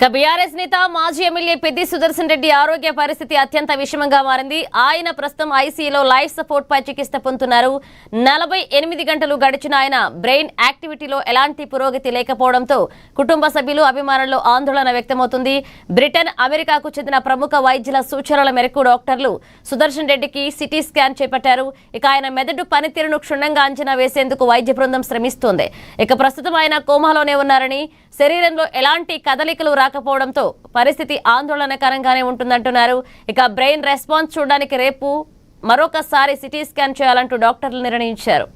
ఇక బీఆర్ఎస్ నేత మాజీ ఎమ్మెల్యే పెద్ది సుదర్శన్ రెడ్డి ఆరోగ్య పరిస్థితి అత్యంత విషమంగా మారింది. ఆయన ప్రస్తుతం ఐసీయూలో లైఫ్ సపోర్ట్ పై చికిత్స పొందుతున్నారు. 48 గంటలు గడిచిన ఆయన బ్రెయిన్ యాక్టివిటీలో ఎలాంటి పురోగతి లేకపోవడంతో కుటుంబ సభ్యులు అభిమానుల్లో ఆందోళన వ్యక్తమవుతుంది. బ్రిటన్, అమెరికాకు చెందిన ప్రముఖ వైద్యుల సూచనల మేరకు డాక్టర్లు సుదర్శన్ రెడ్డికి సిటీ స్కాన్ చేపట్టారు. ఇక ఆయన మెదడు పనితీరును క్షుణ్ణంగా అంచనా వేసేందుకు వైద్య బృందం శ్రమిస్తోంది. ఇక ప్రస్తుతం ఆయన కోమాలోనే ఉన్నారని, శరీరంలో ఎలాంటి కదలికలు రాకపోవడంతో పరిస్థితి ఆందోళనకరంగానే ఉంటుందంటున్నారు. ఇక బ్రెయిన్ రెస్పాన్స్ చూడడానికి రేపు మరొకసారి సిటీ స్కాన్ చేయాలంటూ డాక్టర్లు నిర్ణయించారు.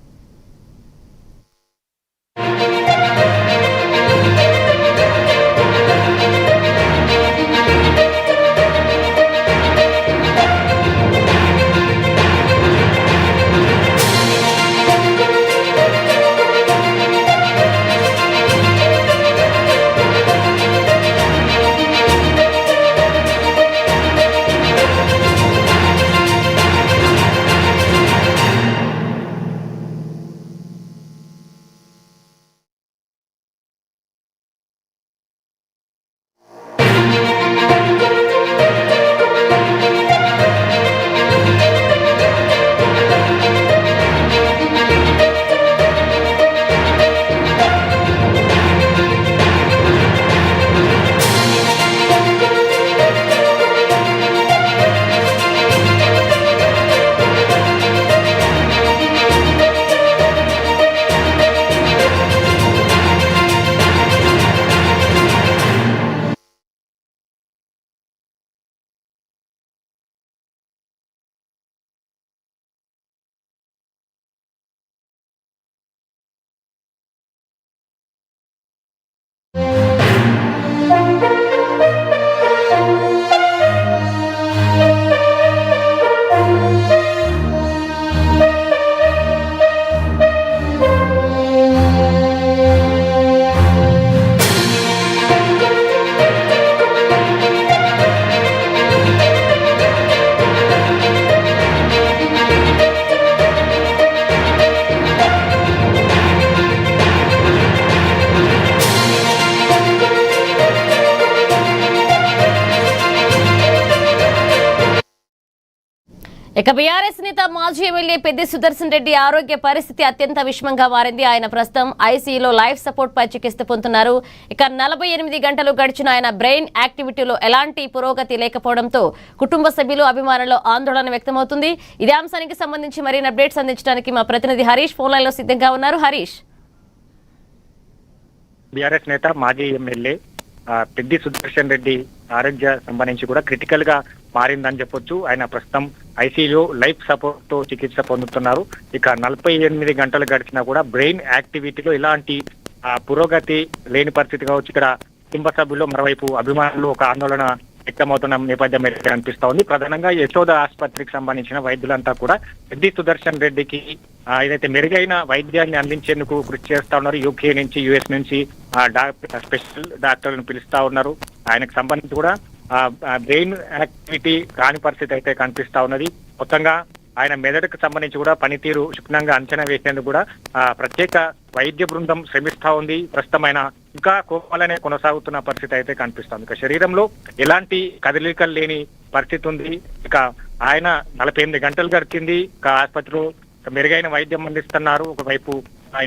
ఇక బీఆర్ఎస్ నేత మాజీ ఎమ్మెల్యే పెద్ది సుదర్శన్ రెడ్డి ఆరోగ్య పరిస్థితి అత్యంత విషమంగా మారింది. ఆయన ప్రస్తుతం ఐసీయూలో లైఫ్ సపోర్ట్ పై చికిత్స పొందుతున్నారు. ఇక 48 గంటలు గడిచిన ఆయన బ్రెయిన్ యాక్టివిటీలో ఎలాంటి పురోగతి లేకపోవడంతో కుటుంబ సభ్యులు అభిమానుల్లో ఆందోళన వ్యక్తమవుతుంది. ఇదే అంశానికి సంబంధించి మరిన్ని అప్డేట్స్ అందించడానికి మా ప్రతినిధి హరీష్ ఫోన్ లైన్ లో సిద్ధంగా ఉన్నారు. హరీష్, బీఆర్ఎస్ నేత మాజీ ఎమ్మెల్యే పెద్ది సుదర్శన్ రెడ్డి ఆరోగ్య సంబంధించి కూడా క్రిటికల్ గా మారిందని చెప్పొచ్చు. ఆయన ప్రస్తుతం ఐసీయూలో లైఫ్ సపోర్ట్ తో చికిత్స పొందుతున్నారు. ఇక 48 గంటలు గడిచినా కూడా బ్రెయిన్ యాక్టివిటీలో ఎలాంటి పురోగతి లేని పరిస్థితి కావచ్చు. ఇక్కడ కుటుంబ సభ్యులు, మరోవైపు అభిమానులు ఒక ఆందోళన వ్యక్తమవుతున్న నేపథ్యం కనిపిస్తా ఉంది. ప్రధానంగా యశోద ఆసుపత్రికి సంబంధించిన వైద్యులంతా కూడా పెద్ది సుదర్శన్ రెడ్డికి ఏదైతే మెరుగైన వైద్యాన్ని అందించేందుకు కృషి చేస్తా ఉన్నారు. యూకే నుంచి, యుఎస్ నుంచి స్పెషల్ డాక్టర్లను పిలుస్తా ఉన్నారు. ఆయనకు సంబంధించి కూడా బ్రెయిన్ యాక్టివిటీ కాని పరిస్థితి అయితే కనిపిస్తా ఉన్నది. మొత్తంగా ఆయన మెదడుకు సంబంధించి కూడా పనితీరు క్షుణ్ణంగా అంచనా వేసేందుకు కూడా ప్రత్యేక వైద్య బృందం శ్రమిస్తా ఉంది. ప్రస్తుతం ఆయన ఇంకా కోమాలనే కొనసాగుతున్న పరిస్థితి అయితే కనిపిస్తుంది. ఇక శరీరంలో ఎలాంటి కదలికలు లేని పరిస్థితి ఉంది. ఇక ఆయన 48 గంటలు గడిచింది. ఇక ఆసుపత్రిలో మెరుగైన వైద్యం అందిస్తున్నారు. ఒకవైపు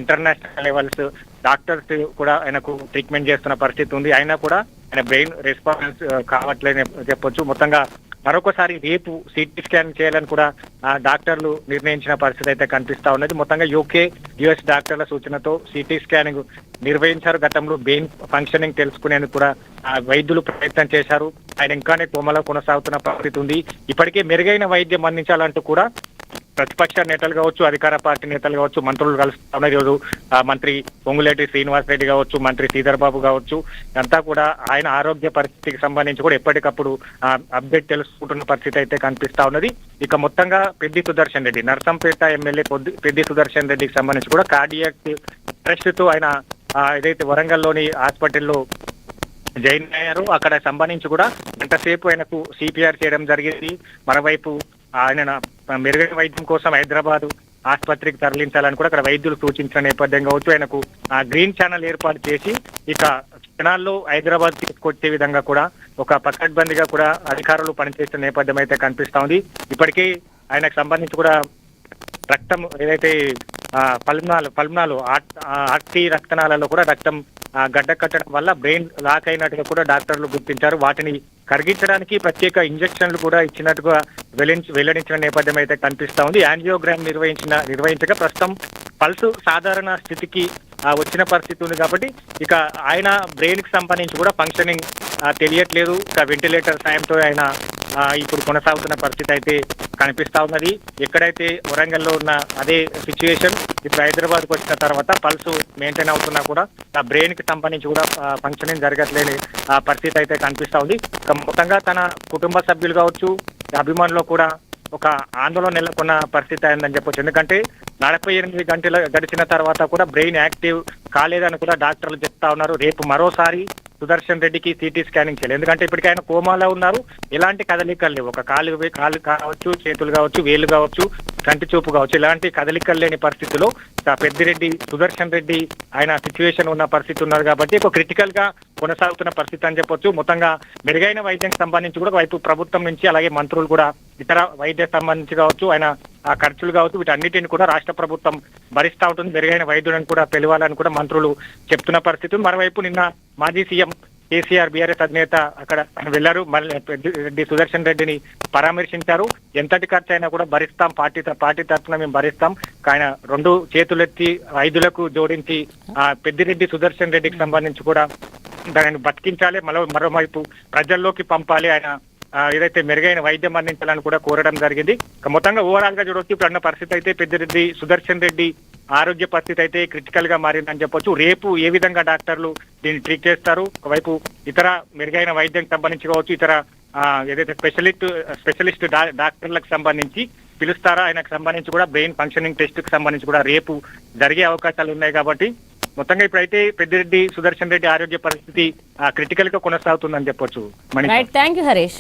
ఇంటర్నేషనల్ లెవెల్స్ డాక్టర్స్ కూడా ఆయనకు ట్రీట్మెంట్ చేస్తున్న పరిస్థితి ఉంది. అయినా కూడా ఆయన బ్రెయిన్ రెస్పాన్స్ కావట్లేదని చెప్పొచ్చు. మొత్తంగా మరొకసారి రేపు సిటీ స్కాన్ చేయాలని కూడా డాక్టర్లు నిర్ణయించిన పరిస్థితి అయితే కనిపిస్తా ఉన్నది. మొత్తంగా యూకే, యుఎస్ డాక్టర్ల సూచనతో సిటీ స్కానింగ్ నిర్వహించారు. గతంలో బ్రెయిన్ ఫంక్షనింగ్ తెలుసుకునేందుకు కూడా వైద్యులు ప్రయత్నం చేశారు. ఆయన ఇంకానే కోమలో కొనసాగుతున్న పరిస్థితి ఉంది. ఇప్పటికే మెరుగైన వైద్యం అందించాలంటూ కూడా ప్రతిపక్ష నేతలు కావచ్చు, అధికార పార్టీ నేతలు కావచ్చు, మంత్రులు కలుస్తున్నారు. ఈరోజు మంత్రి పొంగులేటి శ్రీనివాస్ రెడ్డి కావచ్చు, మంత్రి శ్రీధర్ బాబు కావచ్చు, అంతా కూడా ఆయన ఆరోగ్య పరిస్థితికి సంబంధించి కూడా ఎప్పటికప్పుడు అప్డేట్ తెలుసుకుంటున్న పరిస్థితి అయితే కనిపిస్తా ఉన్నది. ఇక మొత్తంగా పెద్ది సుదర్శన్ రెడ్డి, నర్సంపేట ఎమ్మెల్యే పెద్ది సుదర్శన్ రెడ్డికి సంబంధించి కూడా కార్డియాక్ ట్రస్ట్ తో ఆయన ఏదైతే వరంగల్లోని హాస్పిటల్లో జాయిన్ అయ్యారు. అక్కడ సంబంధించి కూడా గంటసేపు ఆయనకు సిపిఆర్ చేయడం జరిగింది. మరోవైపు ఆయన మెరుగైన వైద్యం కోసం హైదరాబాద్ ఆసుపత్రికి తరలించాలని కూడా అక్కడ వైద్యులు సూచించిన నేపథ్యం కావచ్చు. ఆయనకు గ్రీన్ ఛానల్ ఏర్పాటు చేసి ఇక క్షణాల్లో హైదరాబాద్ తీసుకొచ్చే విధంగా కూడా ఒక పకడ్బందీగా కూడా అధికారులు పనిచేస్తున్న నేపథ్యం అయితే కనిపిస్తా ఉంది. ఇప్పటికే ఆయనకు సంబంధించి కూడా రక్తం ఏదైతే పల్మనాలు ఆర్టీ రక్తనాళాల్లో కూడా రక్తం గడ్డ కట్టడం వల్ల బ్రెయిన్ లాక్ అయినట్టుగా కూడా డాక్టర్లు గుర్తించారు. వాటిని కరిగించడానికి ప్రత్యేక ఇంజెక్షన్లు కూడా ఇచ్చినట్టుగా వెల్లడించిన నేపథ్యం అయితే కనిపిస్తా ఉంది. యాంజియోగ్రామ్ నిర్వహించగా ప్రస్తుతం పల్స్ సాధారణ స్థితికి వచ్చిన పరిస్థితి ఉంది కాబట్టి ఇక ఆయన బ్రెయిన్ కి సంబంధించి కూడా ఫంక్షనింగ్ తెలియట్లేదు. ఇక వెంటిలేటర్ సాయంతో ఆయన ఇప్పుడు కొనసాగుతున్న పరిస్థితి అయితే కనిపిస్తా ఉన్నది. ఎక్కడైతే వరంగల్లో ఉన్న అదే సిచ్యువేషన్ ఇప్పుడు హైదరాబాద్ కు వచ్చిన తర్వాత పల్స్ మెయింటైన్ అవుతున్నా కూడా ఆ బ్రెయిన్ కి సంబంధించి కూడా ఫంక్షనింగ్ జరగట్లేని పరిస్థితి అయితే కనిపిస్తా ఉంది. మొత్తంగా తన కుటుంబ సభ్యులు కావచ్చు, అభిమానులు కూడా ఒక ఆందోళన నెలకొన్న పరిస్థితి అయిందని చెప్పొచ్చు. ఎందుకంటే 48 గంటలు గడిచిన తర్వాత కూడా బ్రెయిన్ యాక్టివ్ కాలేదని కూడా డాక్టర్లు చెప్తా ఉన్నారు. రేపు మరోసారి సుదర్శన్ రెడ్డికి సిటీ స్కానింగ్ చేయాలి. ఎందుకంటే ఇప్పటికీ ఆయన కోమాలో ఉన్నారు. ఎలాంటి కదలికలు లేవు. ఒక కాలు కావచ్చు, చేతులు కావచ్చు, వేలు కావచ్చు, కంటి చూపు కావచ్చు, ఇలాంటి కదలికలు లేని పరిస్థితిలో పెద్దిరెడ్డి సుదర్శన్ రెడ్డి ఆయన సిచ్యువేషన్ ఉన్న పరిస్థితి ఉన్నారు కాబట్టి ఒక క్రిటికల్ గా కొనసాగుతున్న పరిస్థితి అని చెప్పొచ్చు. మొత్తంగా మెరుగైన వైద్యం సంబంధించి కూడా వైపు ప్రభుత్వం నుంచి అలాగే మంత్రులు కూడా ఇతర వైద్య సంబంధించి కావచ్చు, ఆయన ఆ ఖర్చులు కావచ్చు, వీటన్నిటిని కూడా రాష్ట్ర ప్రభుత్వం భరిస్తా ఉంటుంది. మెరుగైన వైద్యులను కూడా పిలవాలని కూడా మంత్రులు చెప్తున్న పరిస్థితి. మరోవైపు నిన్న మాజీ సీఎం కేసీఆర్ బీఆర్ఎస్ అధినేత అక్కడ వెళ్లారు. రెడ్డి సుదర్శన్ రెడ్డిని పరామర్శించారు. ఎంతటి ఖర్చు అయినా కూడా భరిస్తాం, పార్టీ తరఫున మేము భరిస్తాం. ఆయన 2 చేతులెత్తి వైద్యులకు జోడించి పెద్దిరెడ్డి సుదర్శన్ రెడ్డికి సంబంధించి కూడా దానిని బతికించాలి, మరోవైపు ప్రజల్లోకి పంపాలి, ఆయన ఏదైతే మెరుగైన వైద్యం అందించాలని కూడా కోరడం జరిగింది. మొత్తంగా ఓవరాల్ గా చూడవచ్చు ఇప్పుడు అన్న పరిస్థితి అయితే పెద్దిరెడ్డి సుదర్శన్ రెడ్డి ఆరోగ్య పరిస్థితి అయితే క్రిటికల్ గా మారిందని చెప్పొచ్చు. రేపు ఏ విధంగా డాక్టర్లు దీన్ని ట్రీట్ చేస్తారు, ఒకవైపు ఇతర మెరుగైన వైద్యం సంబంధించి కావచ్చు, ఇతర ఏదైతే స్పెషలిస్ట్ డాక్టర్లకు సంబంధించి పిలుస్తారా, ఆయనకు సంబంధించి కూడా బ్రెయిన్ ఫంక్షనింగ్ టెస్ట్ కి సంబంధించి కూడా రేపు జరిగే అవకాశాలు ఉన్నాయి కాబట్టి మొత్తంగా ఇప్పుడైతే పెద్దిరెడ్డి సుదర్శన్ రెడ్డి ఆరోగ్య పరిస్థితి క్రిటికల్ గా కొనసాగుతుందని చెప్పొచ్చు. Thank you Harish.